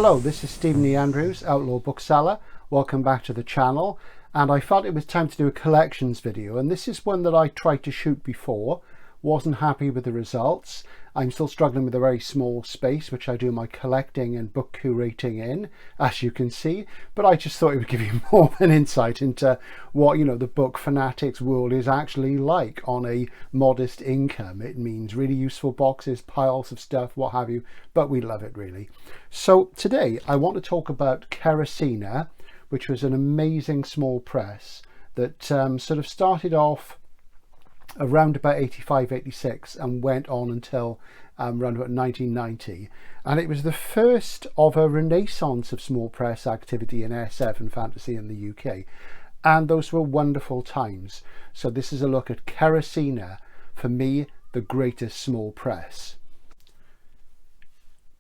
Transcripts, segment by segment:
Hello, this is Stephen E. Andrews, Outlaw Bookseller. Welcome back to the channel. And I felt it was time to do a collections video, and this is one that I tried to shoot before. Wasn't happy with the results. I'm still struggling with a very small space which I do my collecting and book curating in, as you can see, but I just thought it would give you more of an insight into what, the book fanatics world is actually like on a modest income. It means really useful boxes, piles of stuff, what have you, but we love it really. So today I want to talk about Kerosina, which was an amazing small press that sort of started off around about 85, 86 and went on until around about 1990. And it was the first of a renaissance of small press activity in SF and fantasy in the UK. And those were wonderful times. So this is a look at Kerosina, for me, the greatest small press.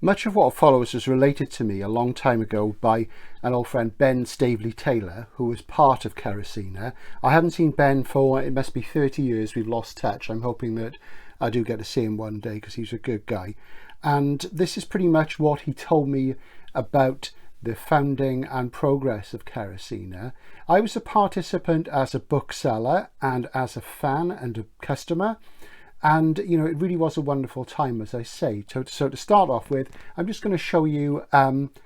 Much of what follows was related to me a long time ago by an old friend, Ben Staveley-Taylor, who was part of Kerosina. I haven't seen Ben for, it must be 30 years, we've lost touch. I'm hoping that I do get to see him one day because he's a good guy. And this is pretty much what he told me about the founding and progress of Kerosina. I was a participant as a bookseller and as a fan and a customer. And, it really was a wonderful time, as I say. So to start off with, I'm just going to show you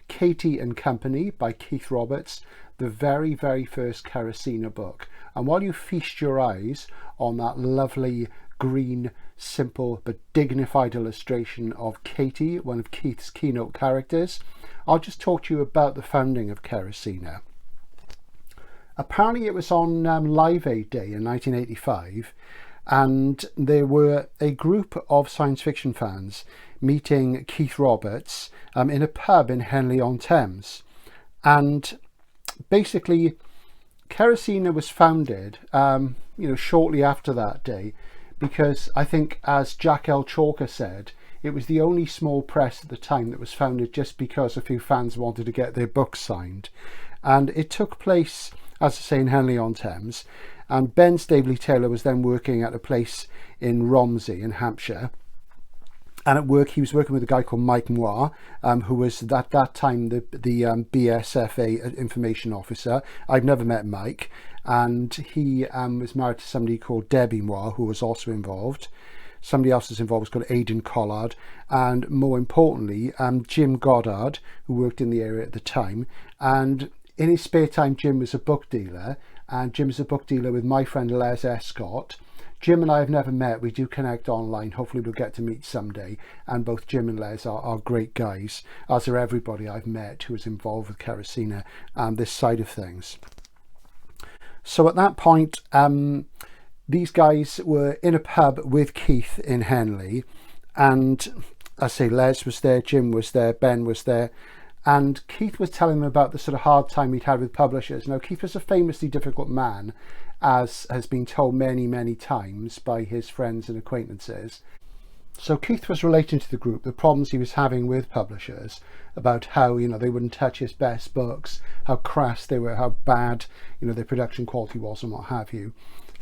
Katie and Company by Keith Roberts, the very, very first Kerosina book. And while you feast your eyes on that lovely, green, simple but dignified illustration of Katie, one of Keith's keynote characters, I'll just talk to you about the founding of Kerosina. Apparently it was on Live Aid Day in 1985. And there were a group of science fiction fans meeting Keith Roberts in a pub in Henley-on-Thames. And basically, Kerosina was founded, shortly after that day, because I think, as Jack L. Chalker said, it was the only small press at the time that was founded just because a few fans wanted to get their books signed. And it took place, as I say, in Henley-on-Thames. And Ben Staveley-Taylor was then working at a place in Romsey in Hampshire. And at work, he was working with a guy called Mike Moir, who was at that time the BSFA information officer. I've never met Mike. And he was married to somebody called Debbie Moir, who was also involved. Somebody else was involved was called Aidan Collard. And more importantly, Jim Goddard, who worked in the area at the time. And in his spare time, Jim was a book dealer. And Jim's a book dealer with my friend Les Escott. Jim and I have never met. We do connect online. Hopefully we'll get to meet someday. And both Jim and Les are great guys, as are everybody I've met who is involved with Kerosina and this side of things. So at that point, these guys were in a pub with Keith in Henley. And I say Les was there, Jim was there, Ben was there. And Keith was telling them about the sort of hard time he'd had with publishers. Now, Keith was a famously difficult man, as has been told many, many times by his friends and acquaintances. So Keith was relating to the group the problems he was having with publishers, about how, they wouldn't touch his best books, how crass they were, how bad, their production quality was and what have you.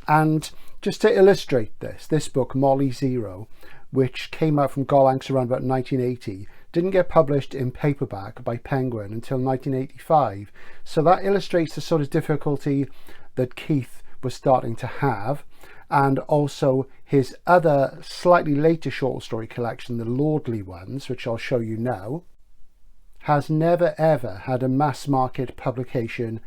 And just to illustrate this book, Molly Zero, which came out from Gollancz around about 1980, didn't get published in paperback by Penguin until 1985. So that illustrates the sort of difficulty that Keith was starting to have. And also his other slightly later short story collection, the Lordly Ones, which I'll show you now, has never ever had a mass market publication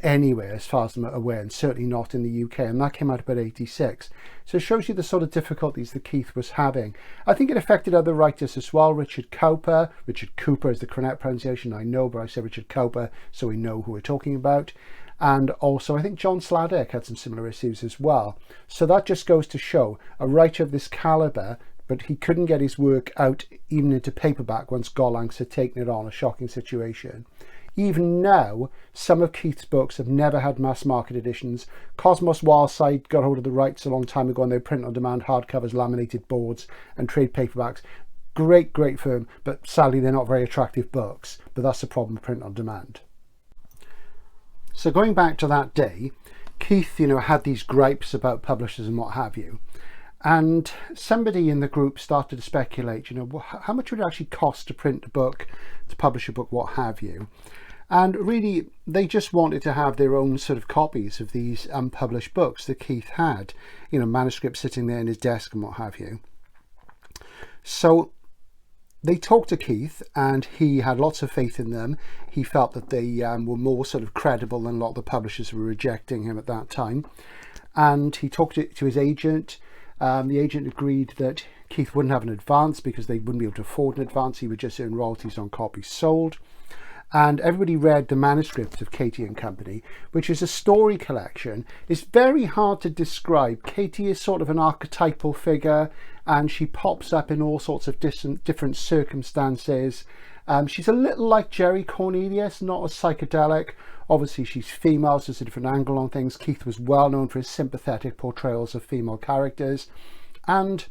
anywhere as far as I'm aware, and certainly not in the UK, and that came out about 86. So it shows you the sort of difficulties that Keith was having. I think it affected other writers as well. Richard Cowper is the correct pronunciation, I know, but I say Richard Cowper so we know who we're talking about. And also I think John Sladek had some similar issues as well. So that just goes to show a writer of this calibre, but he couldn't get his work out even into paperback once Gollancz had taken it on, a shocking situation. Even now, some of Keith's books have never had mass market editions. Cosmos Wildside got hold of the rights a long time ago and they print on demand hardcovers, laminated boards and trade paperbacks. Great firm, but sadly they're not very attractive books. But that's the problem with print on demand. So going back to that day, Keith, had these gripes about publishers and what have you. And somebody in the group started to speculate, you know, how much would it actually cost to print a book, to publish a book, what have you. And really, they just wanted to have their own sort of copies of these unpublished books that Keith had, you know, manuscripts sitting there in his desk and what have you. So they talked to Keith, and he had lots of faith in them. He felt that they were more sort of credible than a lot of the publishers were rejecting him at that time. And he talked to his agent. The agent agreed that Keith wouldn't have an advance because they wouldn't be able to afford an advance. He would just earn royalties on copies sold. And everybody read the manuscript of Katie and Company, which is a story collection. It's very hard to describe. Katie is sort of an archetypal figure, and she pops up in all sorts of different circumstances. She's a little like Jerry Cornelius, not as psychedelic. Obviously, she's female, so there's a different angle on things. Keith was well known for his sympathetic portrayals of female characters. And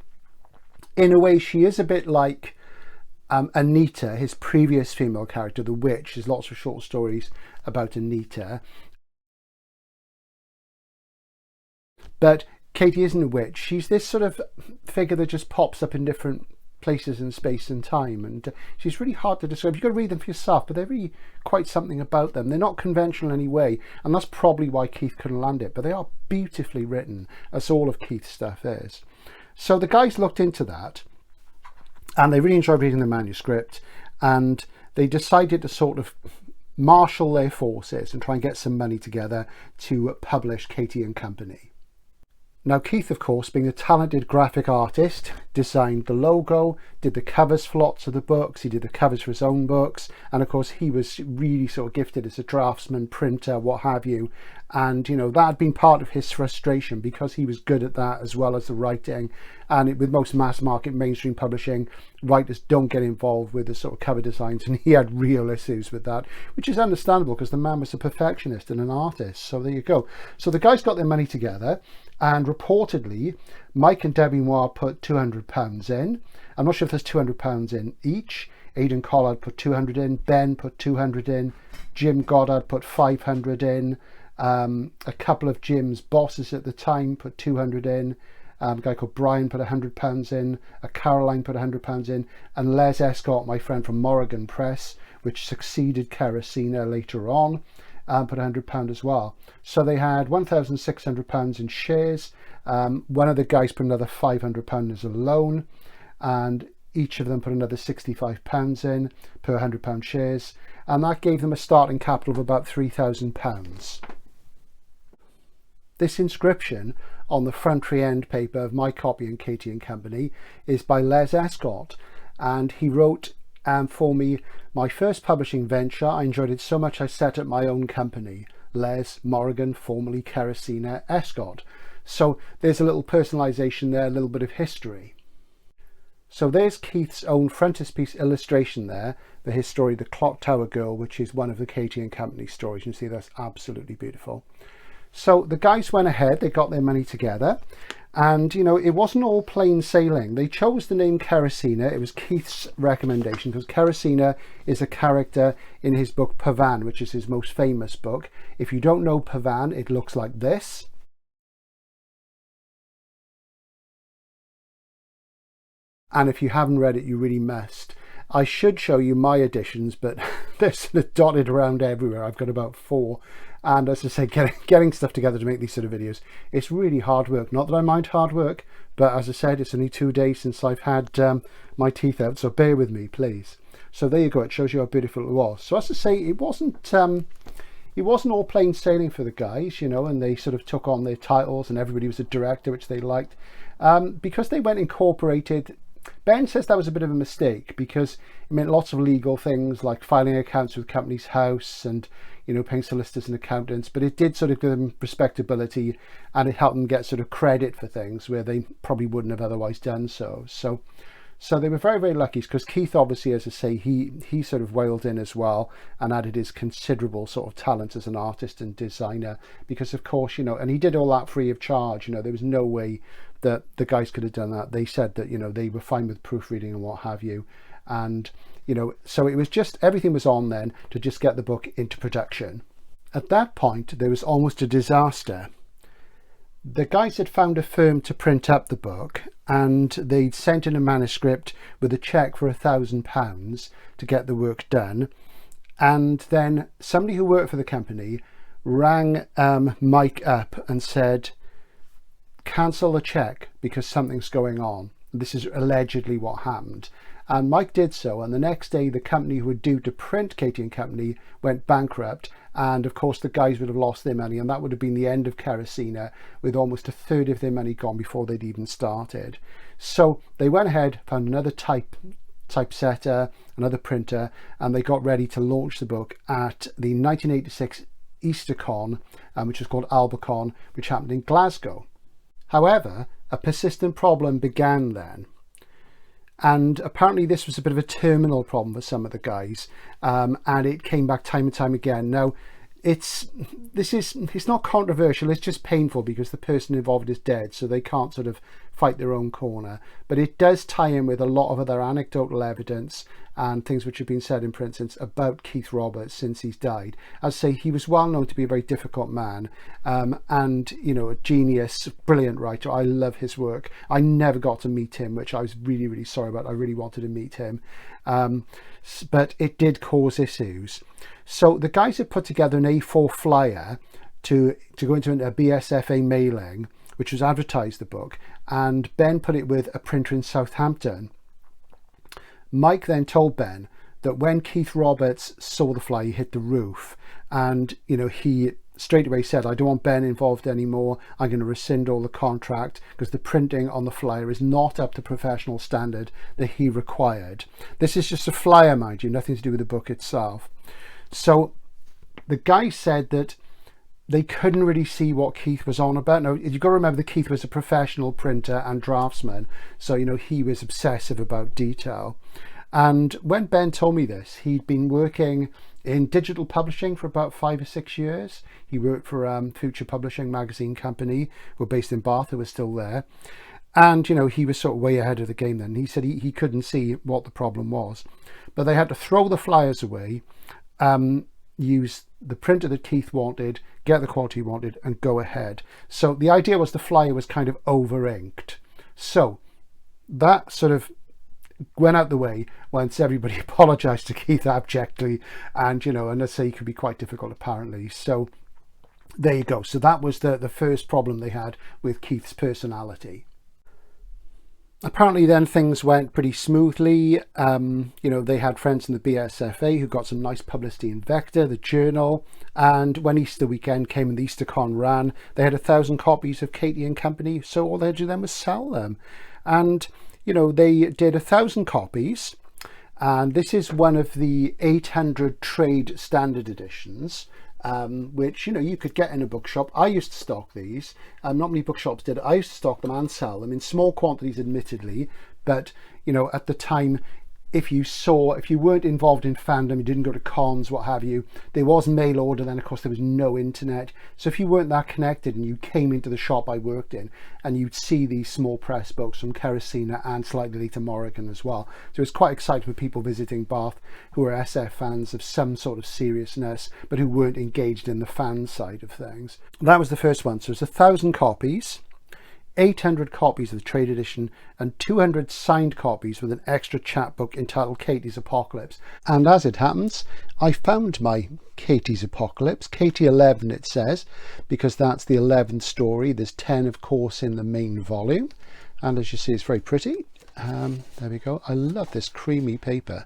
in a way, she is a bit like Anita, his previous female character, the witch. There's lots of short stories about Anita. But Katie isn't a witch. She's this sort of figure that just pops up in different places in space and time, and she's really hard to describe. You've got to read them for yourself, but they're really quite something about them. They're not conventional in any way, and that's probably why Keith couldn't land it, but they are beautifully written, as all of Keith's stuff is. So the guys looked into that, and they really enjoyed reading the manuscript, and they decided to sort of marshal their forces and try and get some money together to publish Katie and Company. Now, Keith, of course, being a talented graphic artist, designed the logo, did the covers for lots of the books, he did the covers for his own books, and of course he was really sort of gifted as a draftsman, printer, what have you. And, you know, that had been part of his frustration because he was good at that as well as the writing. And with most mass market mainstream publishing, writers don't get involved with the sort of cover designs, and he had real issues with that, which is understandable because the man was a perfectionist and an artist. So there you go. So the guys got their money together, and reportedly Mike and Debbie Moore put £200 in. I'm not sure if there's £200 in each. Aidan Collard put 200 in, Ben put 200 in, Jim Goddard put 500 in, a couple of Jim's bosses at the time put 200 in, a guy called Brian put £100 in, a Caroline put £100 in, and Les Escott, my friend from Morrigan Press, which succeeded Kerosina later on, put £100 as well. So they had £1,600 in shares. One of the guys put another £500 as a loan, and each of them put another £65 in per £100 shares, and that gave them a starting capital of about £3,000. This inscription on the frontry end paper of my copy in Katie and Company is by Les Escott, and he wrote for me, my first publishing venture. I enjoyed it so much I set up my own company, Les Morrigan, formerly Kerosina, Escott. So there's a little personalisation there, a little bit of history. So there's Keith's own frontispiece illustration there, his story, The Clock Tower Girl, which is one of the Katie and Company stories. You can see that's absolutely beautiful. So the guys went ahead, they got their money together, and, you know, it wasn't all plain sailing. They chose the name Kerosina. It was Keith's recommendation because Kerosina is a character in his book Pavan, which is his most famous book. If you don't know Pavan, it looks like this. And if you haven't read it, you really must. I should show you my editions, but they're sort of dotted around everywhere. I've got about 4. And as I say, getting stuff together to make these sort of videos, it's really hard work. Not that I mind hard work, but as I said, it's only 2 days since I've had my teeth out, so bear with me, please. So there you go. It shows you how beautiful it was. So as I say, it wasn't all plain sailing for the guys, you know, and they sort of took on their titles, and everybody was a director, which they liked, because they went incorporated. Ben says that was a bit of a mistake because it meant lots of legal things like filing accounts with Company's House and, you know, paying solicitors and accountants, but it did sort of give them respectability, and it helped them get sort of credit for things where they probably wouldn't have otherwise done so. So they were very, very lucky because Keith, obviously, as I say, he sort of whaled in as well and added his considerable sort of talent as an artist and designer because, of course, you know, and he did all that free of charge. You know, there was no way that the guys could have done that. They said that, you know, they were fine with proofreading and what have you. And, you know, so it was just, everything was on then to just get the book into production. At that point, there was almost a disaster. The guys had found a firm to print up the book, and they'd sent in a manuscript with a cheque for £1,000 to get the work done. And then somebody who worked for the company rang Mike up and said, cancel the cheque because something's going on. This is allegedly what happened. And Mike did so, and the next day the company who were due to print Katie and Company went bankrupt, and of course the guys would have lost their money, and that would have been the end of Kerosina, with almost a third of their money gone before they'd even started. So they went ahead, found another typesetter, another printer, and they got ready to launch the book at the 1986 EasterCon, which was called Albacon, which happened in Glasgow. However, a persistent problem began then. And apparently this was a bit of a terminal problem for some of the guys, and it came back time and time again. Now, it's not controversial, it's just painful because the person involved is dead, so they can't sort of fight their own corner. But it does tie in with a lot of other anecdotal evidence and things which have been said in, for instance, about Keith Roberts since he's died. As I say, he was well known to be a very difficult man, and, you know, a genius, brilliant writer. I love his work. I never got to meet him, which I was really, really sorry about. I really wanted to meet him, but it did cause issues. So the guys had put together an A4 flyer to go into a BSFA mailing, which was advertised the book, and Ben put it with a printer in Southampton. Mike then told Ben that when Keith Roberts saw the flyer, he hit the roof, and, you know, he straight away said, I don't want Ben involved anymore. I'm going to rescind all the contract because the printing on the flyer is not up to professional standard that he required. This is just a flyer, mind you, nothing to do with the book itself. So the guy said that they couldn't really see what Keith was on about. Now, you've got to remember that Keith was a professional printer and draftsman, so, you know, he was obsessive about detail. And when Ben told me this, he'd been working in digital publishing for about 5 or 6 years. He worked for Future Publishing magazine company, who were based in Bath, who was still there. And, you know, he was sort of way ahead of the game then. He said he couldn't see what the problem was. But they had to throw the flyers away, use the printer that Keith wanted, get the quality he wanted, and go ahead. So the idea was the flyer was kind of over inked. So that sort of went out the way once everybody apologized to Keith abjectly, and, you know, and let's say he could be quite difficult apparently. So there you go. So that was the first problem they had with Keith's personality. Apparently then things went pretty smoothly. You know, they had friends in the BSFA who got some nice publicity in Vector, the journal, and when Easter weekend came and the EasterCon ran, they had 1,000 copies of Katie and Company, so all they had to do then was sell them. And, you know, they did 1,000 copies, and this is one of the 800 trade standard editions, which, you know, you could get in a bookshop. I used to stock these. Not many bookshops did. I used to stock them and sell them in small quantities, admittedly, but, you know, at the time, if you weren't involved in fandom, you didn't go to cons, what have you, there was mail order then, of course there was no internet, so if you weren't that connected and you came into the shop I worked in and you'd see these small press books from Kerosina and slightly later Morrigan as well, so it was quite exciting for people visiting Bath who were SF fans of some sort of seriousness but who weren't engaged in the fan side of things. That was the first one. So it's 1,000 copies, 800 copies of the trade edition, and 200 signed copies with an extra chapbook entitled Katie's Apocalypse. And as it happens, I found my Katie's Apocalypse, Katie 11 it says, because that's the 11th story. There's 10 of course in the main volume, and as you see it's very pretty. There we go. I love this creamy paper.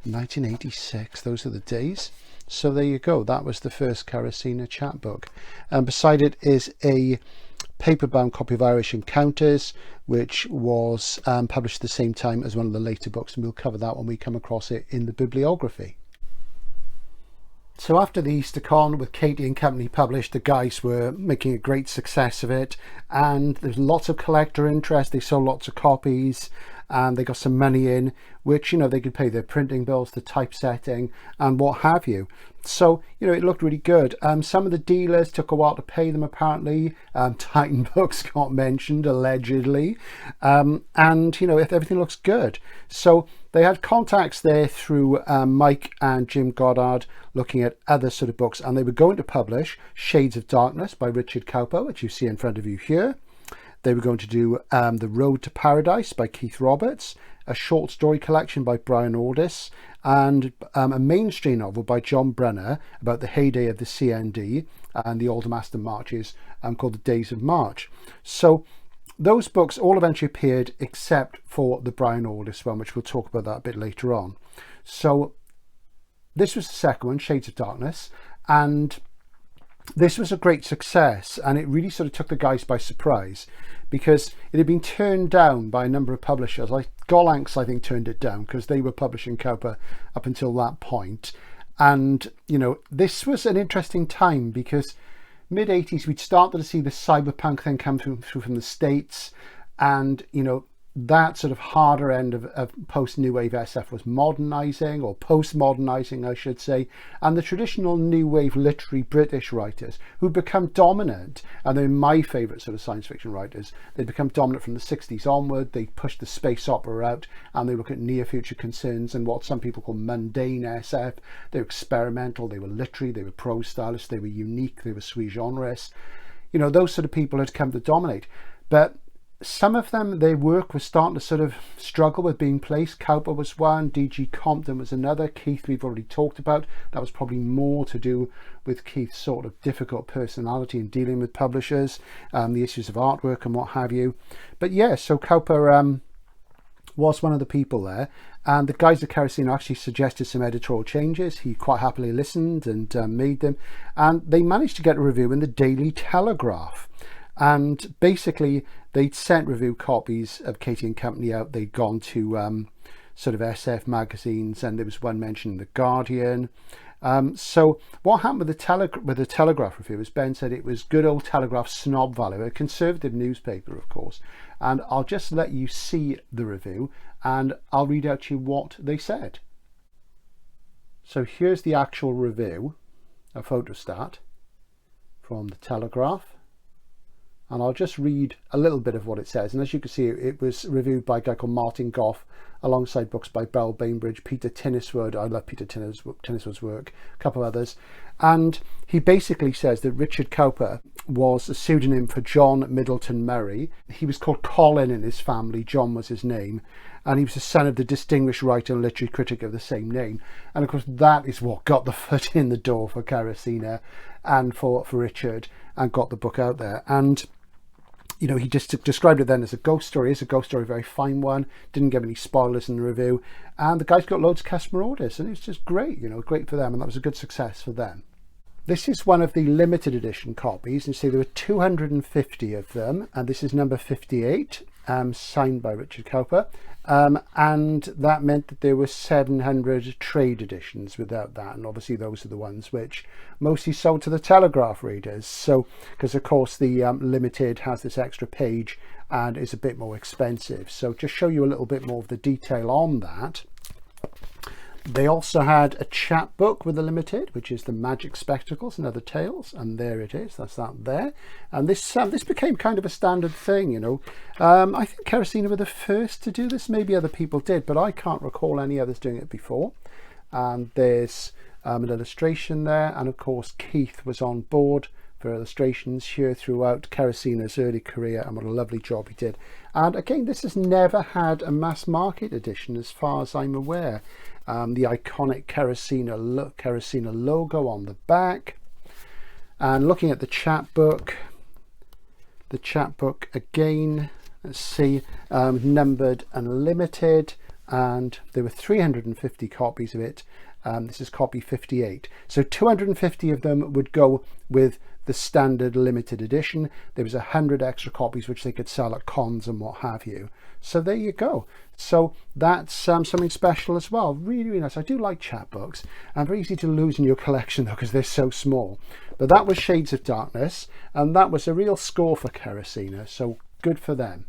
1986, those are the days. So there you go, that was the first Kerosene chapbook, and beside it is a paperbound copy of Irish Encounters, which was published at the same time as one of the later books, and we'll cover that when we come across it in the bibliography. So after the EasterCon with Katie and Company published, the guys were making a great success of it, and there's lots of collector interest. They sold lots of copies, and they got some money in, which, you know, they could pay their printing bills, the typesetting, and what have you. So, you know, it looked really good. Some of the dealers took a while to pay them, apparently. Titan Books got mentioned, allegedly. And, you know, if everything looks good. So they had contacts there through Mike and Jim Goddard, looking at other sort of books. And they were going to publish Shades of Darkness by Richard Cowper, which you see in front of you here. They were going to do The Road to Paradise by Keith Roberts, a short story collection by Brian Aldiss, and a mainstream novel by John Brunner about the heyday of the CND and the Aldermaston marches, called The Days of March. So those books all eventually appeared except for the Brian Aldiss one, which we'll talk about that a bit later on. So this was the second one, Shades of Darkness, and this was a great success, and it really sort of took the guys by surprise, because it had been turned down by a number of publishers. Like Gollancz, I think, turned it down because they were publishing Cowper up until that point. And, you know, this was an interesting time because mid-80s, we'd started to see the cyberpunk thing come through from the States, and, you know, that sort of harder end of post-New Wave SF was modernising, or post-modernising, I should say, and the traditional New Wave literary British writers who'd become dominant, and they're my favourite sort of science fiction writers, they'd become dominant from the 60s onward. They pushed the space opera out, and they look at near-future concerns and what some people call mundane SF. They were experimental, they were literary, they were prose stylists, they were unique, they were sui generis. You know, those sort of people had come to dominate. But some of them, their work was starting to sort of struggle with being placed. Cowper was one, D.G. Compton was another, Keith we've already talked about. That was probably more to do with Keith's sort of difficult personality in dealing with publishers, the issues of artwork and what have you. But yeah, so Cowper was one of the people there, and the guys at Kerosene actually suggested some editorial changes. He quite happily listened and made them, and they managed to get a review in the Daily Telegraph. And basically, they'd sent review copies of Katie and Company out. They'd gone to sort of SF magazines, and there was one mentioned in The Guardian. So what happened with the Telegraph review is Ben said it was good old Telegraph snob value, a conservative newspaper, of course. And I'll just let you see the review, and I'll read out to you what they said. So here's the actual review, a photostat from the Telegraph. And I'll just read a little bit of what it says. And as you can see, it was reviewed by a guy called Martin Goff, alongside books by Bell Bainbridge, Peter Tinniswood. I love Peter Tinniswood's work, a couple of others. And he basically says that Richard Cowper was a pseudonym for John Middleton Murray. He was called Colin in his family. John was his name. And he was the son of the distinguished writer and literary critic of the same name. And of course, that is what got the foot in the door for Kerosene and for Richard, and got the book out there. And you know, he just described it then as a ghost story. It's a ghost story, a very fine one. Didn't give any spoilers in the review. And the guys got loads of customer orders, and it was just great, you know, great for them. And that was a good success for them. This is one of the limited edition copies. And you see there were 250 of them. And this is number 58, signed by Richard Cowper. And that meant that there were 700 trade editions without that, and obviously those are the ones which mostly sold to the Telegraph readers. So because of course the limited has this extra page and is a bit more expensive. So just show you a little bit more of the detail on that. They also had a chapbook with the limited, which is The Magic Spectacles and Other Tales, and there it is. That's that there. And this became kind of a standard thing, you know. I think Kerosene were the first to do this. Maybe other people did, but I can't recall any others doing it before. And there's an illustration there, and of course Keith was on board for illustrations here throughout Kerosene's early career, and what a lovely job he did. And again, this has never had a mass market edition as far as I'm aware. The iconic Kerosene logo on the back. And looking at the chapbook again, let's see, numbered and limited, and there were 350 copies of it. This is copy 58. So 250 of them would go with the standard limited edition. There was 100 extra copies which they could sell at cons and what have you. So there you go. So that's something special as well. Really, really nice. I do like chapbooks, and very easy to lose in your collection though because they're so small. But that was Shades of Darkness, and that was a real score for Kerosene. So good for them.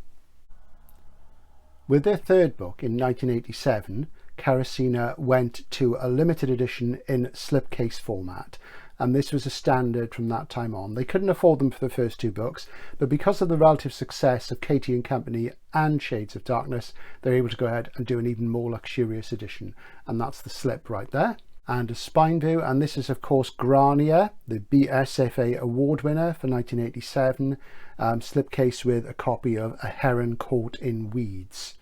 With their third book in 1987, Kerosina went to a limited edition in slipcase format, and this was a standard from that time on. They couldn't afford them for the first two books, but because of the relative success of Katie and Company and Shades of Darkness, they're able to go ahead and do an even more luxurious edition, and that's the slip right there. And a spine view, and this is of course Grania, the BSFA award winner for 1987, slipcase with a copy of A Heron Caught in Weeds.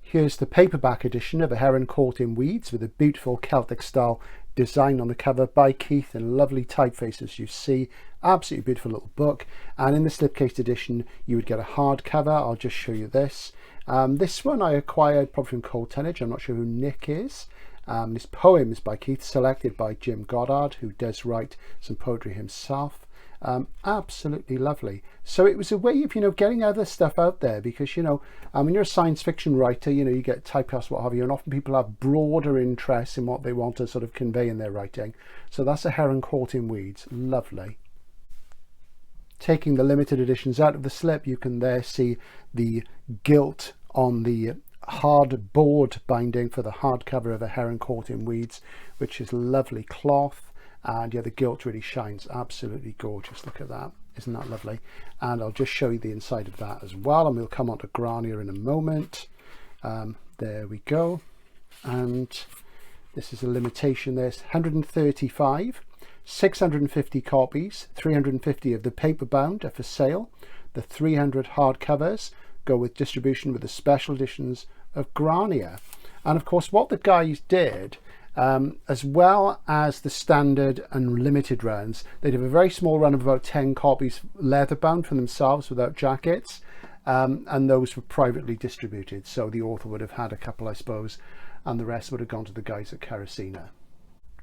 Here's the paperback edition of A Heron Caught in Weeds with a beautiful Celtic style design on the cover by Keith and lovely typeface as you see. Absolutely beautiful little book. And in the slipcase edition you would get a hardcover. I'll just show you this. This one I acquired probably from Cold Tonnage. I'm not sure who Nick is. This poem is by Keith, selected by Jim Goddard, who does write some poetry himself. Absolutely lovely. So it was a way of, getting other stuff out there, because, when you're a science fiction writer, you get typecast, what have you, and often people have broader interests in what they want to sort of convey in their writing. So that's A Heron Caught in Weeds. Lovely. Taking the limited editions out of the slip, you can there see the gilt on the hard board binding for the hardcover of A Heron Caught in Weeds, which is lovely cloth. And yeah, the gilt really shines. Absolutely gorgeous. Look at that. Isn't that lovely? And I'll just show you the inside of that as well, and we'll come on to Grania in a moment. There we go. And this is a limitation. There's 135, 650 copies, 350 of the paper bound are for sale. The 300 hardcovers go with distribution with the special editions of Grania. And of course what the guys did, as well as the standard and limited runs, they'd have a very small run of about 10 copies leather bound for themselves without jackets, and those were privately distributed, so the author would have had a couple, I suppose, and the rest would have gone to the guys at Kerosina.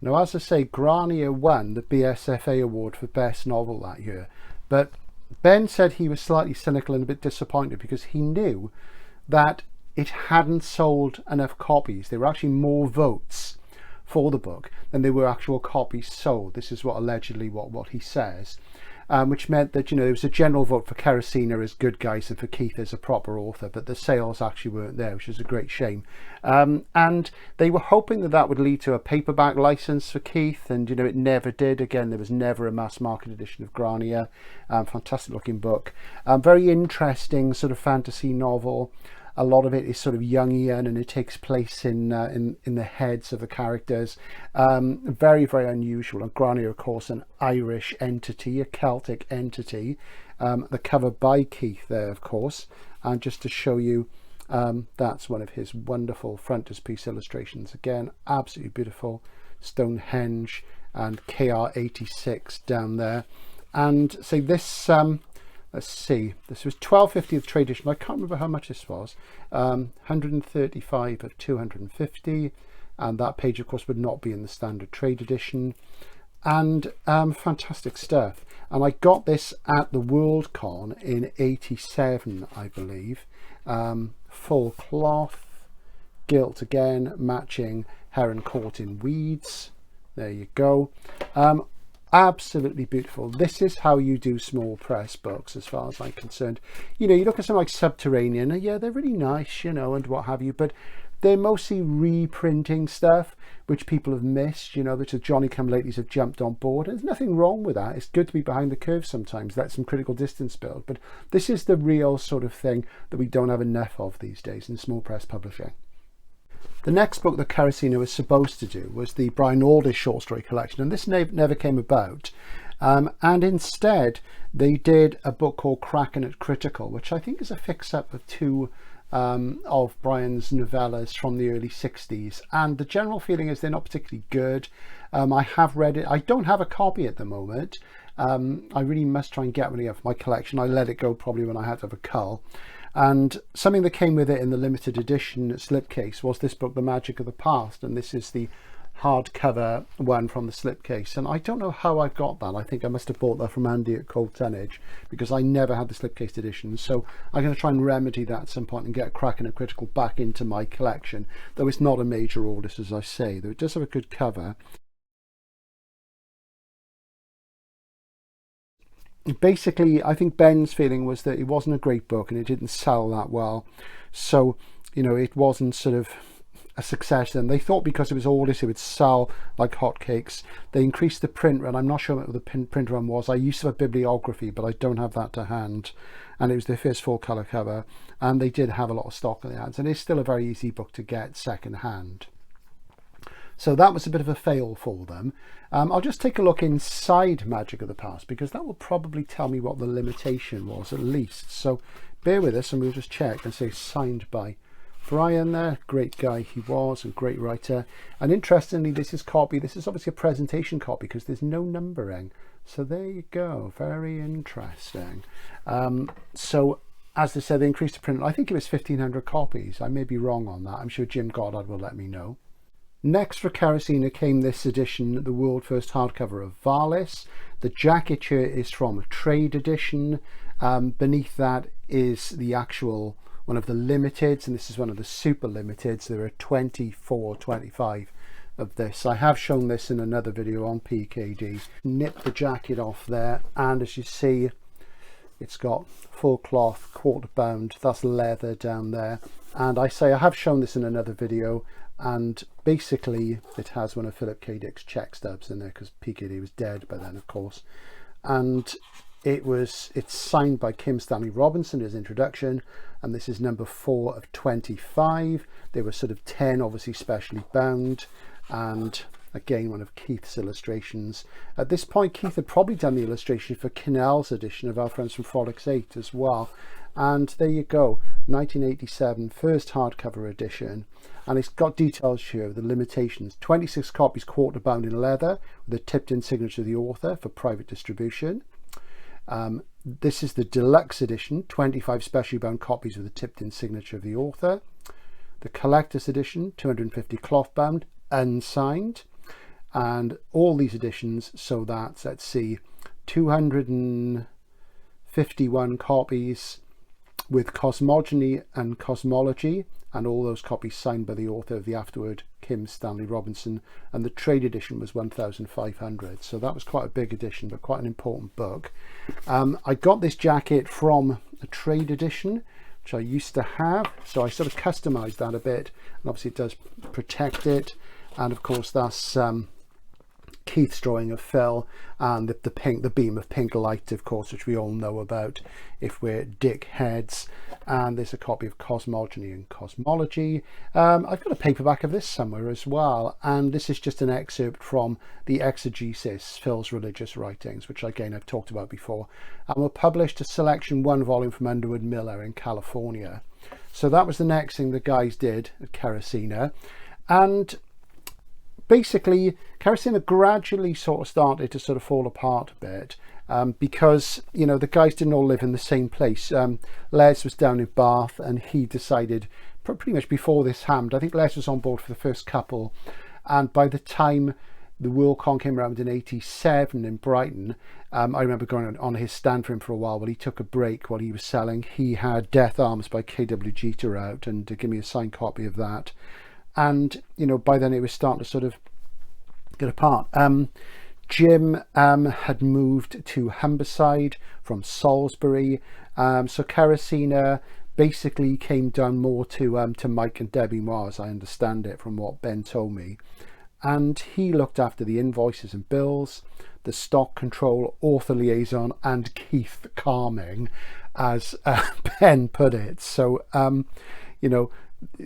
Now, as I say, Grania won the BSFA award for best novel that year, but Ben said he was slightly cynical and a bit disappointed because he knew that it hadn't sold enough copies. There were actually more votes for the book than there were actual copies sold. This is what allegedly what he says, which meant that there was a general vote for Kerosina as good guys and for Keith as a proper author, but the sales actually weren't there, which is a great shame. And they were hoping that would lead to a paperback license for Keith, and it never did. Again, there was never a mass market edition of Grania. Fantastic looking book, very interesting sort of fantasy novel. A lot of it is sort of Jungian, and it takes place in the heads of the characters. Very, very unusual. And Grania, of course, an Irish entity, a Celtic entity. The cover by Keith there, of course. And just to show you, that's one of his wonderful frontispiece illustrations. Again, absolutely beautiful. Stonehenge and KR86 down there. And so this... let's see, this was 12.50 of trade edition. I can't remember how much this was. 135 of 250, and that page of course would not be in the standard trade edition. And fantastic stuff. And I got this at the Worldcon in 87, I believe. Full cloth, gilt again, matching Heron Caught in Weeds. There you go. Absolutely beautiful. This is how you do small press books as far as I'm concerned. You look at something like Subterranean, and yeah, they're really nice, and what have you, but they're mostly reprinting stuff which people have missed, which the Johnny-come-latelys have jumped on board. There's nothing wrong with that. It's good to be behind the curve sometimes, let some critical distance build, but this is the real sort of thing that we don't have enough of these days in small press publishing. The next book that Kerosina was supposed to do was the Brian Aldiss short story collection, and this never came about. And instead, they did a book called Kraken at Critical, which I think is a fix-up of two of Brian's novellas from the early 60s. And the general feeling is they're not particularly good. I have read it. I don't have a copy at the moment. I really must try and get one of my collection. I let it go probably when I had to have a cull. And something that came with it in the limited edition slipcase was this book, The Magic of the Past, and this is the hardcover one from the slipcase. And I don't know how I got that. I think I must have bought that from Andy at Cold Tonnage, because I never had the slipcase edition. So I'm going to try and remedy that at some point and get Kraken and Critical back into my collection, though it's not a major Aldiss, as I say, though it does have a good cover. Basically, I think Ben's feeling was that it wasn't a great book and it didn't sell that well. So, you know, it wasn't sort of a success. And they thought because it was Aldiss, it would sell like hotcakes. They increased the print run. I'm not sure what the print run was. I used to have bibliography, but I don't have that to hand. And it was their first full colour cover. And they did have a lot of stock in their hands. And it's still a very easy book to get second hand. So that was a bit of a fail for them. I'll just take a look inside Magic of the Past, because that will probably tell me what the limitation was at least. So bear with us and we'll just check and say signed by Brian there. Great guy he was, and great writer. And interestingly, this is obviously a presentation copy because there's no numbering. So there you go, very interesting. So as they said, they increased the print. I think it was 1,500 copies. I may be wrong on that. I'm sure Jim Goddard will let me know. Next for Kerosina came this edition, the world first hardcover of Aldiss. The jacket here is from a trade edition. Beneath that is the actual one of the limiteds, and this is one of the super limiteds. There are 24, 25 of this. I have shown this in another video on PKD. Nip the jacket off there, and as you see, it's got full cloth, quarter bound, that's leather down there. And I say I have shown this in another video, and basically it has one of Philip K. Dick's check stubs in there because PKD was dead by then, of course. And it's signed by Kim Stanley Robinson as introduction, and this is number 4 of 25. There were sort of 10 obviously specially bound, and again one of Keith's illustrations. At this point Keith had probably done the illustration for Kinnell's edition of Our Friends from Frolics 8 as well. And there you go, 1987 first hardcover edition, and it's got details here of the limitations. 26 copies quarter bound in leather with a tipped in signature of the author for private distribution. This is the deluxe edition, 25 specially bound copies with a tipped in signature of the author. The collector's edition, 250 cloth bound, unsigned. And all these editions, so that's, let's see, 251 copies with cosmogony and cosmology, and all those copies signed by the author of the afterword, Kim Stanley Robinson. And the trade edition was 1,500, so that was quite a big edition, but quite an important book. I got this jacket from a trade edition which I used to have, so I sort of customized that a bit, and obviously it does protect it. And of course that's Keith's drawing of Phil, and the beam of pink light, of course, which we all know about if we're dick heads. And there's a copy of Cosmogony and Cosmology. I've got a paperback of this somewhere as well, and this is just an excerpt from the Exegesis, Phil's religious writings, which again I've talked about before, and were published a selection 1 volume from Underwood Miller in California. So that was the next thing the guys did at Kerosina. And basically Kerosina gradually sort of started to sort of fall apart a bit, because, you know, the guys didn't all live in the same place. Les was down in Bath, and he decided pretty much before this happened, I think Les was on board for the first couple, and by the time the Worldcon came around in 87 in Brighton, I remember going on his stand for him for a while he took a break while he was selling. He had Death Arms by K.W. Jeter out, and to give me a signed copy of that. And, you know, by then it was starting to sort of get apart. Jim had moved to Humberside from Salisbury. So Kerosina basically came down more to Mike and Debbie Moore, as I understand it from what Ben told me. And he looked after the invoices and bills, the stock control, author liaison, and Keith calming, as Ben put it. So, you know,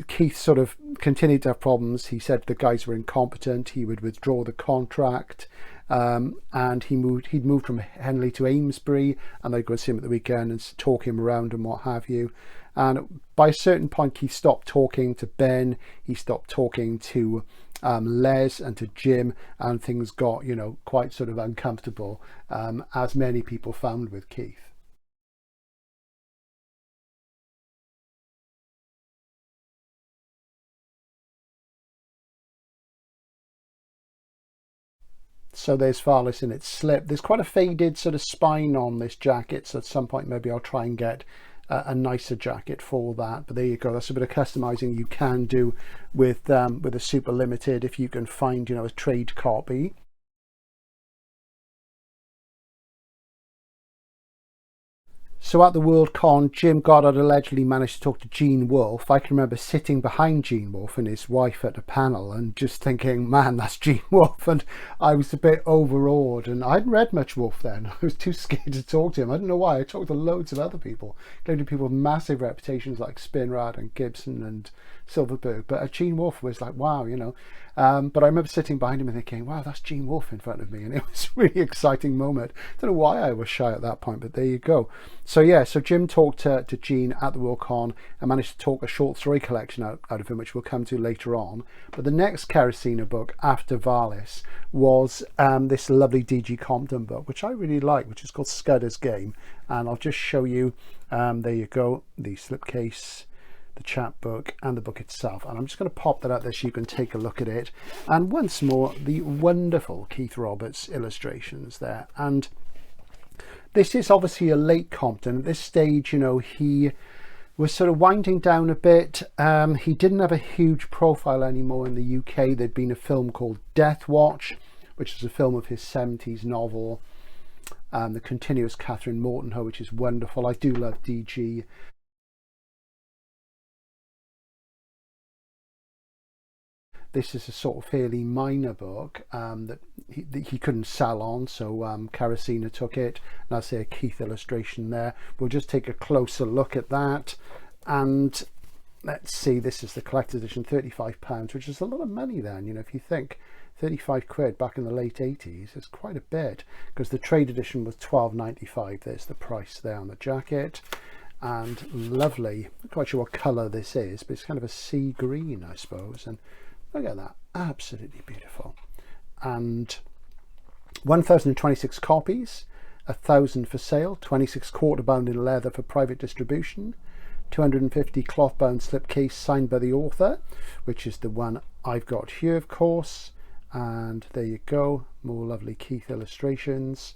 Keith sort of continued to have problems. He said the guys were incompetent. He would withdraw the contract, and he'd moved from Henley to Amesbury, and they'd go and see him at the weekend and talk him around and what have you. And by a certain point, Keith stopped talking to Ben. He stopped talking to Les and to Jim, and things got, you know, quite sort of uncomfortable, as many people found with Keith. So there's Aldiss in its slip. There's quite a faded sort of spine on this jacket, so at some point maybe I'll try and get a nicer jacket for that. But there you go, that's a bit of customizing you can do with a super limited if you can find, you know, a trade copy. So at the World Con, Jim Goddard allegedly managed to talk to Gene Wolfe. I can remember sitting behind Gene Wolfe and his wife at the panel and just thinking, man, that's Gene Wolfe. And I was a bit overawed, and I hadn't read much Wolfe then. I was too scared to talk to him. I don't know why. I talked to loads of other people, including people with massive reputations like Spinrad and Gibson and Silverberg. But Gene Wolfe was like, wow, you know. But I remember sitting behind him and thinking, wow, that's Gene Wolfe in front of me. And it was a really exciting moment. I don't know why I was shy at that point, but there you go. So yeah, so Jim talked to Gene at the World Con and managed to talk a short story collection out of him, which we'll come to later on. But the next Kerosina book after Valis was this lovely D.G. Compton book, which I really like, which is called Scudder's Game. And I'll just show you, there you go, the slipcase, the chapbook and the book itself, and I'm just going to pop that out there so you can take a look at it. And once more, the wonderful Keith Roberts illustrations there. And this is obviously a late Compton. At this stage, you know, he was sort of winding down a bit. He didn't have a huge profile anymore in the UK. There'd been a film called Death Watch, which is a film of his 70s novel, The Continuous Catherine Mortenho, which is wonderful. I do love DG. This is a sort of fairly minor book that he couldn't sell on, so Kerosina took it. And I'll say a Keith illustration there. We'll just take a closer look at that. And let's see, this is the collector's edition, £35, which is a lot of money then. You know, if you think 35 quid back in the late 80s, it's quite a bit, because the trade edition was £12.95. There's the price there on the jacket. And lovely, I'm not quite sure what colour this is, but it's kind of a sea green, I suppose. And look at that, absolutely beautiful. And 1,026 copies, 1,000 for sale, 26 quarter bound in leather for private distribution, 250 cloth bound slipcase signed by the author, which is the one I've got here, of course. And there you go, more lovely Keith illustrations.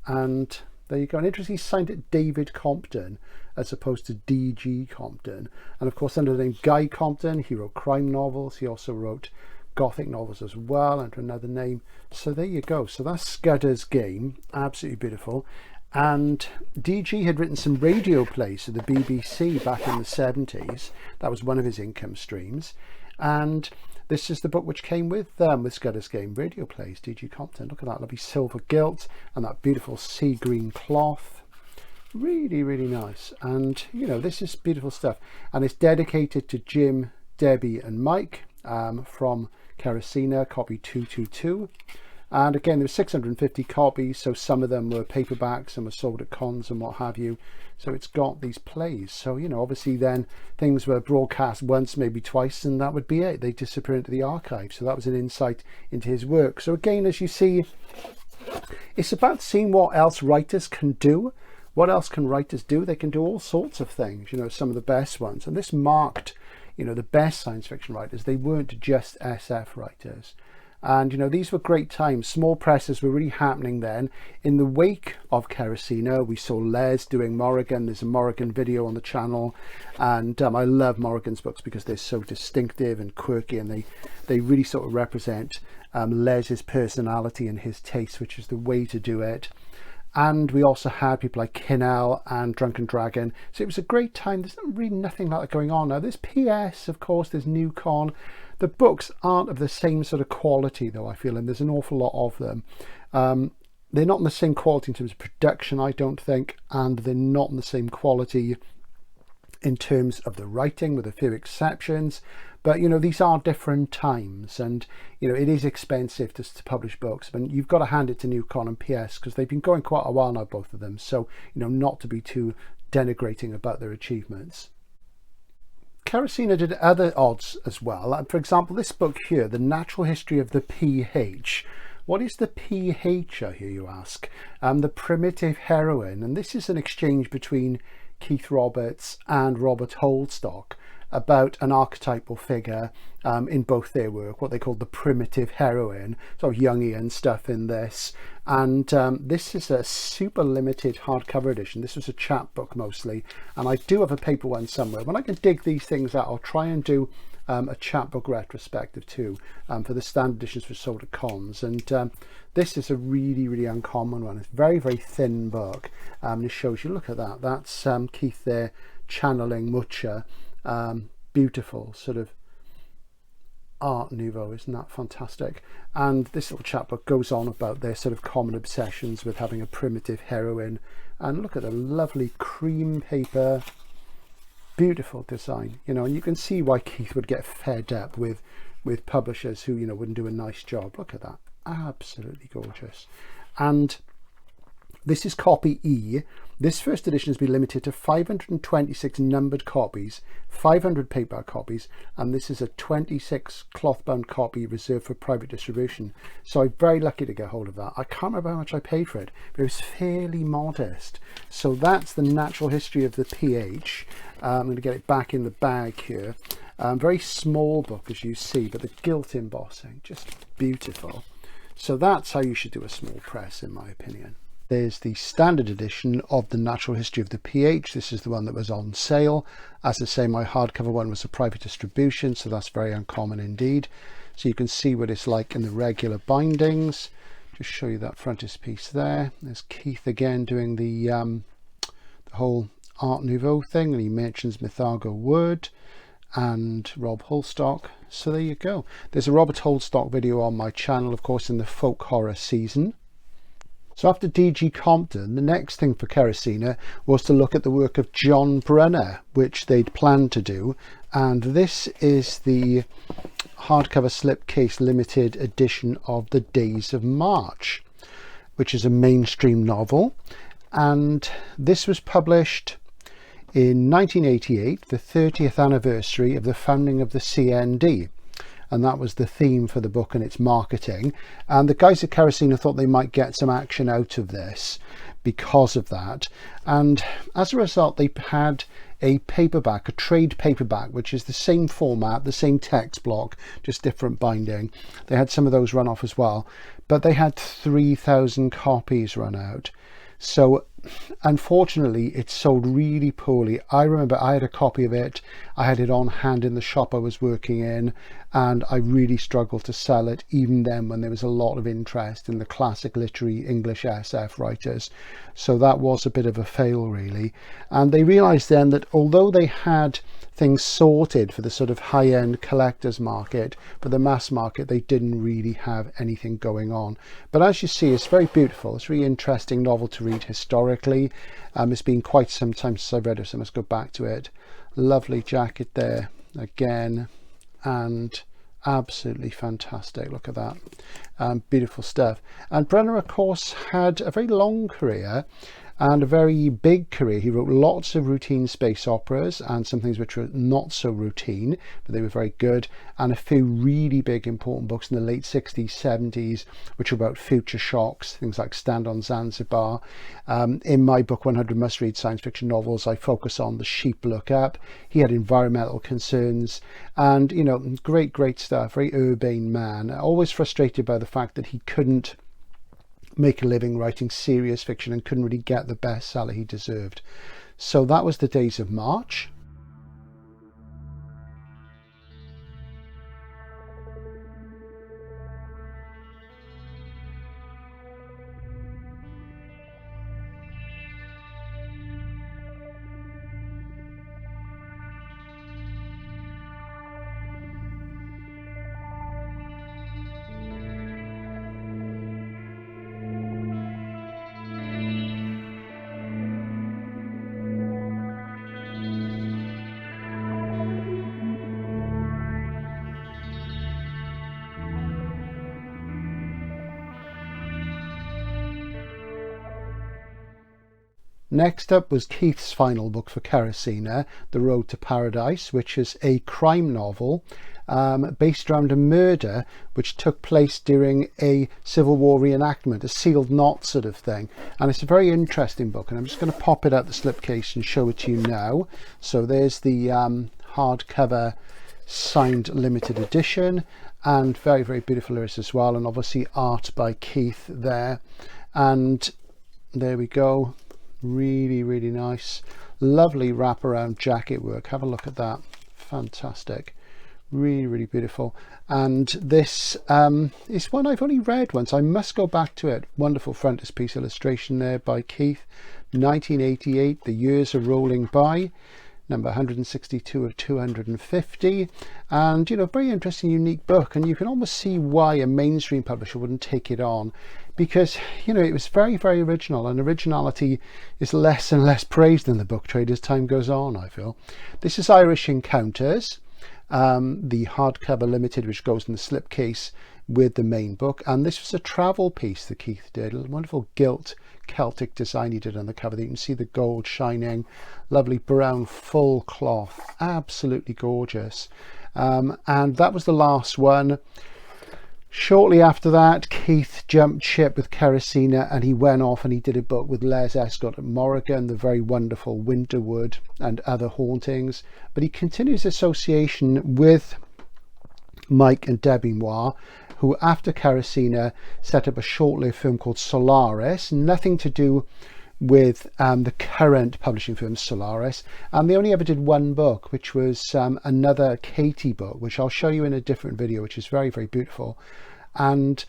And there you go. And interesting, he signed it David Compton as opposed to D.G. Compton. And of course, under the name Guy Compton, he wrote crime novels. He also wrote Gothic novels as well under another name. So there you go. So that's Scudder's Game. Absolutely beautiful. And D.G. had written some radio plays for the BBC back in the 70s. That was one of his income streams. And this is the book which came with Scudder's Game, radio plays, D.G. Compton. Look at that lovely silver gilt and that beautiful sea green cloth. Really, really nice. And, you know, this is beautiful stuff. And it's dedicated to Jim, Debbie and Mike from Kerosina, copy 222. And again, there were 650 copies, so some of them were paperbacks and were sold at cons and what have you. So it's got these plays. So, you know, obviously then things were broadcast once, maybe twice, and that would be it. They disappear into the archive. So that was an insight into his work. So again, as you see, it's about seeing what else writers can do. What else can writers do? They can do all sorts of things, you know, some of the best ones. And this marked, you know, the best science fiction writers. They weren't just SF writers. And, you know, these were great times. Small presses were really happening then. In the wake of Kerosina, we saw Les doing Morrigan. There's a Morrigan video on the channel. And I love Morrigan's books because they're so distinctive and quirky. And they really sort of represent Les's personality and his taste, which is the way to do it. And we also had people like Kinnell and Drunken Dragon. So it was a great time. There's really nothing like that going on now. There's PS, of course, there's New Con. The books aren't of the same sort of quality, though, I feel, and there's an awful lot of them. They're not in the same quality in terms of production, I don't think, and they're not in the same quality in terms of the writing, with a few exceptions. But, you know, these are different times, and, you know, it is expensive to publish books, but you've got to hand it to New Con and PS because they've been going quite a while now, both of them. So, you know, not to be too denigrating about their achievements. Kerosina did other odds as well. For example, this book here, The Natural History of the PH. What is the PH, I hear you ask? The primitive heroine. And this is an exchange between Keith Roberts and Robert Holdstock. about an archetypal figure in both their work, what they call the primitive heroine, sort of Jungian stuff in this. And this is a super limited hardcover edition. This was a chapbook mostly, and I do have a paper one somewhere. When I can dig these things out, I'll try and do a chapbook retrospective too, for the standard editions for sold at cons. And this is a really uncommon one. It's a very thin book, and it shows you, look at that, that's Keith there channeling Mucha. Beautiful sort of Art Nouveau, isn't that fantastic? And this little chapbook goes on about their sort of common obsessions with having a primitive heroine. And look at the lovely cream paper, beautiful design, you know, and you can see why Keith would get fed up with publishers who, you know, wouldn't do a nice job. Look at that, absolutely gorgeous. And this is copy E. This first edition has been limited to 526 numbered copies, 500 paperback copies, and this is a 26 cloth-bound copy reserved for private distribution. So I'm very lucky to get hold of that. I can't remember how much I paid for it, but it was fairly modest. So that's the natural history of the PH. I'm going to get it back in the bag here. Very small book, as you see, but the gilt embossing, just beautiful. So that's how you should do a small press, in my opinion. There's the standard edition of the Natural History of the PH. This is the one that was on sale. As I say, my hardcover one was a private distribution, so that's very uncommon indeed. So you can see what it's like in the regular bindings. Just show you that frontispiece there. There's Keith again doing the whole Art Nouveau thing, and he mentions Mythago Wood and Rob Holstock. So there you go. There's a Robert Holstock video on my channel, of course, in the folk horror season. So after D.G. Compton, the next thing for Kerosina was to look at the work of John Brunner, which they'd planned to do. And this is the hardcover slipcase limited edition of The Days of March, which is a mainstream novel. And this was published in 1988, the 30th anniversary of the founding of the CND. And that was the theme for the book and its marketing. And the guys at Kerosene thought they might get some action out of this because of that. And as a result, they had a paperback, a trade paperback, which is the same format, the same text block, just different binding. They had some of those run off as well, but they had 3,000 copies run out. So unfortunately, it sold really poorly. I remember I had a copy of it. I had it on hand in the shop I was working in, and I really struggled to sell it even then when there was a lot of interest in the classic literary English SF writers. So that was a bit of a fail, really. And they realized then that although they had things sorted for the sort of high-end collectors market, for the mass market, they didn't really have anything going on. But as you see, it's very beautiful. It's a really interesting novel to read historically. It's been quite some time since I've read it, so I must go back to it. Lovely jacket there again, and absolutely fantastic. Look at that. Beautiful stuff. And Brunner, of course, had a very long career and a very big career. He wrote lots of routine space operas and some things which were not so routine, but they were very good, and a few really big important books in the late 60s, 70s, which were about future shocks, things like Stand on Zanzibar. In my book 100 must-read science fiction novels, I focus on The Sheep Look Up. He had environmental concerns, and, you know, great stuff. Very urbane man, always frustrated by the fact that he couldn't make a living writing serious fiction and couldn't really get the bestseller he deserved. So that was The Days of March. Next up was Keith's final book for Kerosina, The Road to Paradise, which is a crime novel based around a murder which took place during a Civil War reenactment, a sealed knot sort of thing. And it's a very interesting book, and I'm just going to pop it out the slipcase and show it to you now. So there's the hardcover signed limited edition, and very, very beautiful lyrics as well, and obviously art by Keith there. And there we go, really, really nice, lovely wraparound jacket work. Have a look at that, fantastic, really, really beautiful. And this is one I've only read once. I must go back to it. Wonderful frontispiece illustration there by Keith. 1988, the years are rolling by, number 162 of 250, and you know, very interesting, unique book. And you can almost see why a mainstream publisher wouldn't take it on, because you know, it was very, very original, and originality is less and less praised in the book trade as time goes on, I feel. This is Irish Encounters, the hardcover limited, which goes in the slipcase with the main book. And this was a travel piece that Keith did, a wonderful gilt Celtic design he did on the cover. You can see the gold shining, lovely brown full cloth, absolutely gorgeous. And that was the last one. Shortly after that, Keith jumped ship with Kerosina, and he went off and he did a book with Les Escott at Morrigan, the very wonderful Winterwood and Other Hauntings. But he continues association with Mike and Debbie Moir, who after Kerosina set up a short-lived firm called Solaris, nothing to do with the current publishing firm Solaris, and they only ever did one book, which was another Katie book, which I'll show you in a different video, which is very, very beautiful. And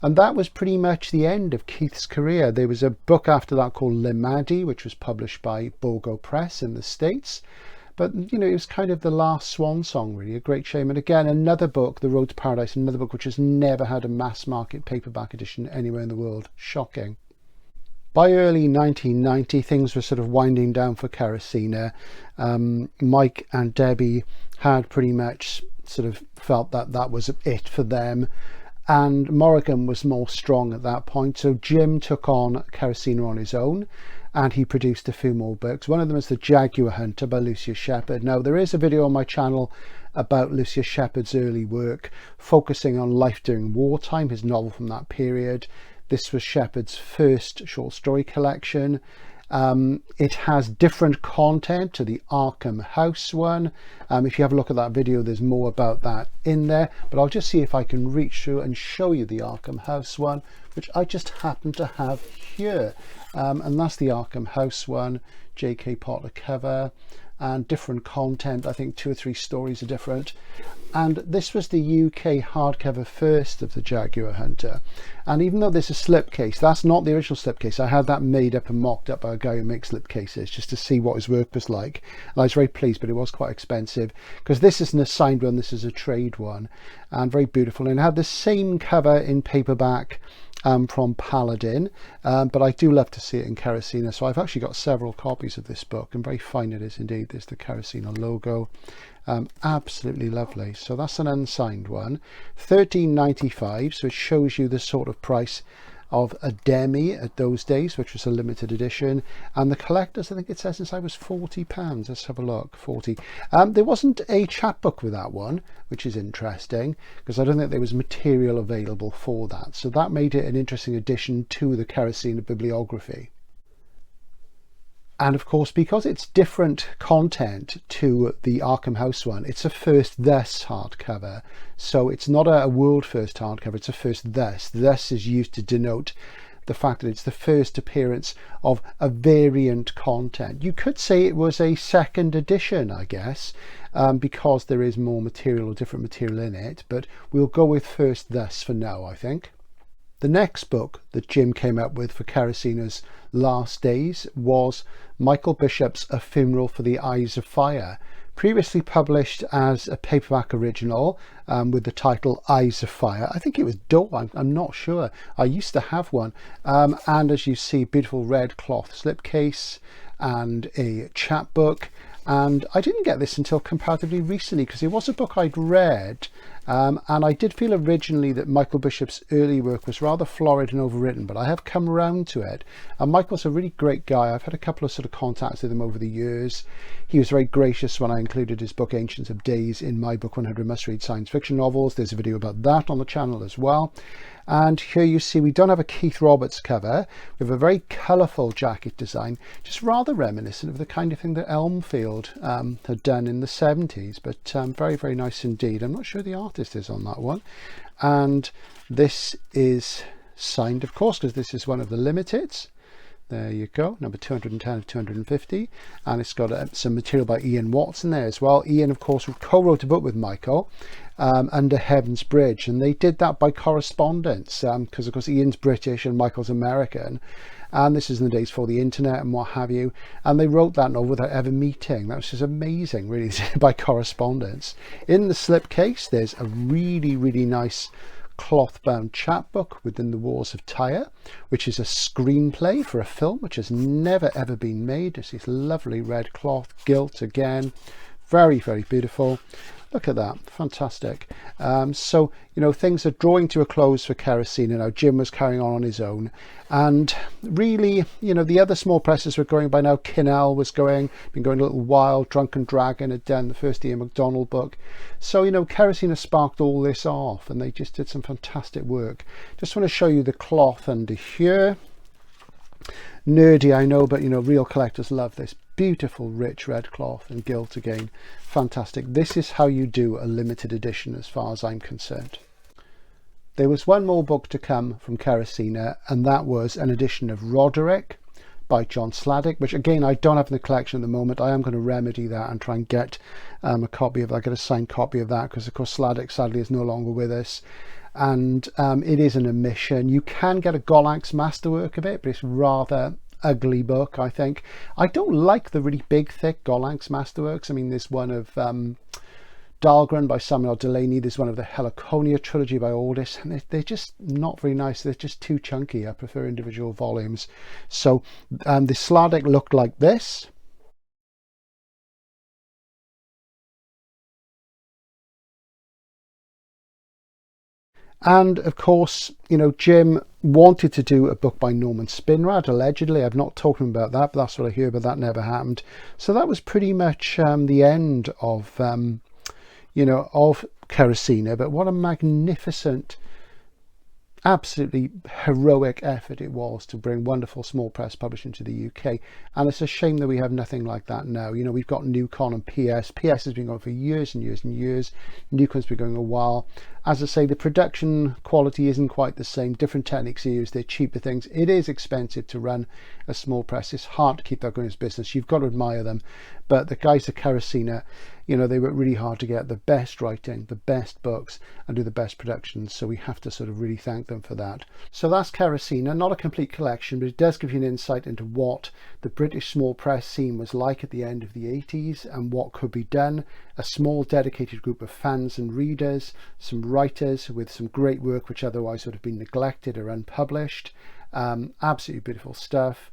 that was pretty much the end of Keith's career. There was a book after that called Limadi, which was published by Bogo Press in the States. But, you know, it was kind of the last swan song, really, a great shame. And again, another book, The Road to Paradise, another book which has never had a mass market paperback edition anywhere in the world. Shocking. By early 1990, things were sort of winding down for Kerosina. Mike and Debbie had pretty much sort of felt that that was it for them. And Morrigan was more strong at that point. So Jim took on Kerosina on his own, and he produced a few more books. One of them is The Jaguar Hunter by Lucius Shepard. Now, there is a video on my channel about Lucius Shepard's early work, focusing on life during wartime, his novel from that period. This was Shepard's first short story collection. It has different content to the Arkham House one. If you have a look at that video, there's more about that in there, but I'll just see if I can reach through and show you the Arkham House one, which I just happen to have here. And that's the Arkham House one, J.K. Potter cover, and different content. I think 2 or 3 stories are different. And this was the UK hardcover first of the Jaguar Hunter. And even though this is a slipcase, that's not the original slipcase. I had that made up and mocked up by a guy who makes slipcases just to see what his work was like. And I was very pleased, but it was quite expensive, because this isn't a signed one, this is a trade one, and very beautiful. And it had the same cover in paperback from Paladin, but I do love to see it in Kerosina, so I've actually got several copies of this book, and very fine it is indeed. There's the Kerosina logo, absolutely lovely. So that's an unsigned one, $13.95, so it shows you the sort of price of a demi at those days, which was a limited edition. And the collectors, I think it says inside, was £40. Let's have a look. 40. There wasn't a chapbook with that one, which is interesting, because I don't think there was material available for that, so that made it an interesting addition to the Kerosene bibliography. And of course, because it's different content to the Arkham House one, it's a first thus hardcover. So it's not a world first hardcover, it's a first thus. Thus is used to denote the fact that it's the first appearance of a variant content. You could say it was a second edition, I guess, because there is more material or different material in it, but we'll go with first thus for now, I think. The next book that Jim came up with for Kerosina's last days was Michael Bishop's A Funeral for the Eyes of Fire, previously published as a paperback original with the title Eyes of Fire. I think it was Dole, I'm not sure. I used to have one. And as you see, beautiful red cloth slipcase and a chapbook. And I didn't get this until comparatively recently, because it was a book I'd read, and I did feel originally that Michael Bishop's early work was rather florid and overwritten, but I have come around to it. And Michael's a really great guy. I've had a couple of sort of contacts with him over the years. He was very gracious when I included his book Ancients of Days in my book 100 Must Read Science Fiction Novels. There's a video about that on the channel as well. And here you see we don't have a Keith Roberts cover. We have a very colourful jacket design, just rather reminiscent of the kind of thing that Elmfield had done in the 70s, but very, very nice indeed. I'm not sure who the artist is on that one. And this is signed, of course, because this is one of the limiteds. There you go, number 210 of 250, and it's got some material by Ian Watson there as well. Ian, of course, co-wrote a book with Michael, Under Heaven's Bridge, and they did that by correspondence because, of course, Ian's British and Michael's American, and this is in the days before the internet and what have you, and they wrote that novel without ever meeting. That was just amazing, really, by correspondence. In the slipcase, there's a really, really nice cloth-bound chapbook Within the Walls of Tyre, which is a screenplay for a film which has never ever been made. It's this lovely red cloth, gilt again, very, very beautiful. Look at that, fantastic. So, you know, things are drawing to a close for Kerosene now. Jim was carrying on his own, and really, you know, the other small presses were going by now. Kinnell was been going a little while. Drunken Dragon had done the first Ian MacDonald book. So, you know, Kerosene has sparked all this off, and they just did some fantastic work. Just want to show you the cloth under here. Nerdy, I know, but you know, real collectors love this. Beautiful rich red cloth and gilt again, fantastic. This is how you do a limited edition as far as I'm concerned. There was one more book to come from Kerosene, and that was an edition of Roderick by John Sladdick, which again I don't have in the collection at the moment. I am going to remedy that and try and get a copy of that, get a signed copy of that, because of course Sladdick sadly is no longer with us, and it is an omission. You can get a Golax masterwork of it, but it's rather ugly book, I think. I don't like the really big thick Golax masterworks. I mean, there's one of Dahlgren by Samuel Delaney, there's one of the Heliconia trilogy by Aldiss, and they're just not very nice. They're just too chunky. I prefer individual volumes. So the Sladdick looked like this. And of course, you know, Jim wanted to do a book by Norman Spinrad, allegedly. I've not talked to him about that, but that's what I hear, but that never happened. So that was pretty much the end of, you know, of Kerosene. But what a magnificent, absolutely heroic effort it was to bring wonderful small press publishing to the UK, and it's a shame that we have nothing like that now. You know, we've got Newcon and PS has been going for years and years and years. Newcon's been going a while. As I say, the production quality isn't quite the same. Different techniques are used. They're cheaper things. It is expensive to run a small press. It's hard to keep that going as business. You've got to admire them, but the guys at Kerosene, you know, they work really hard to get the best writing, the best books, and do the best productions. So we have to sort of really thank them for that. So that's Kerosene, not a complete collection, but it does give you an insight into what the British small press scene was like at the end of the 80s and what could be done. A small dedicated group of fans and readers, some writers with some great work which otherwise would have been neglected or unpublished. Absolutely beautiful stuff.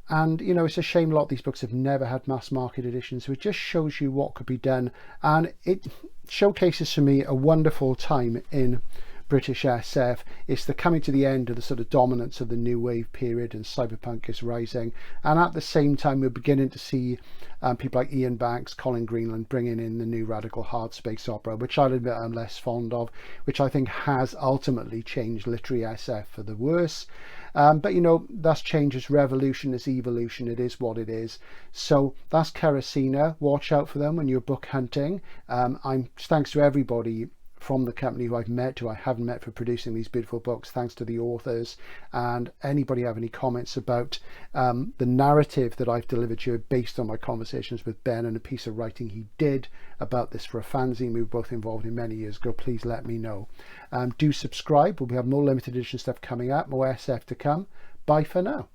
And you know, it's a shame a lot of these books have never had mass market editions, so it just shows you what could be done, and it showcases for me a wonderful time in British SF. It's the coming to the end of the sort of dominance of the new wave period, and cyberpunk is rising, and at the same time we're beginning to see people like Ian Banks, Colin Greenland bringing in the new radical hard space opera, which I'll admit I'm less fond of, which I think has ultimately changed literary SF for the worse. But you know, that's change, is revolution, is evolution, it is what it is. So that's Kerosene. Watch out for them when you're book hunting. Thanks to everybody from the company who I've met, who I haven't met, for producing these beautiful books. Thanks to the authors, and anybody have any comments about the narrative that I've delivered to you based on my conversations with Ben and a piece of writing he did about this for a fanzine we were both involved in many years ago, please let me know. Do subscribe. We'll have more limited edition stuff coming up, more SF to come. Bye for now.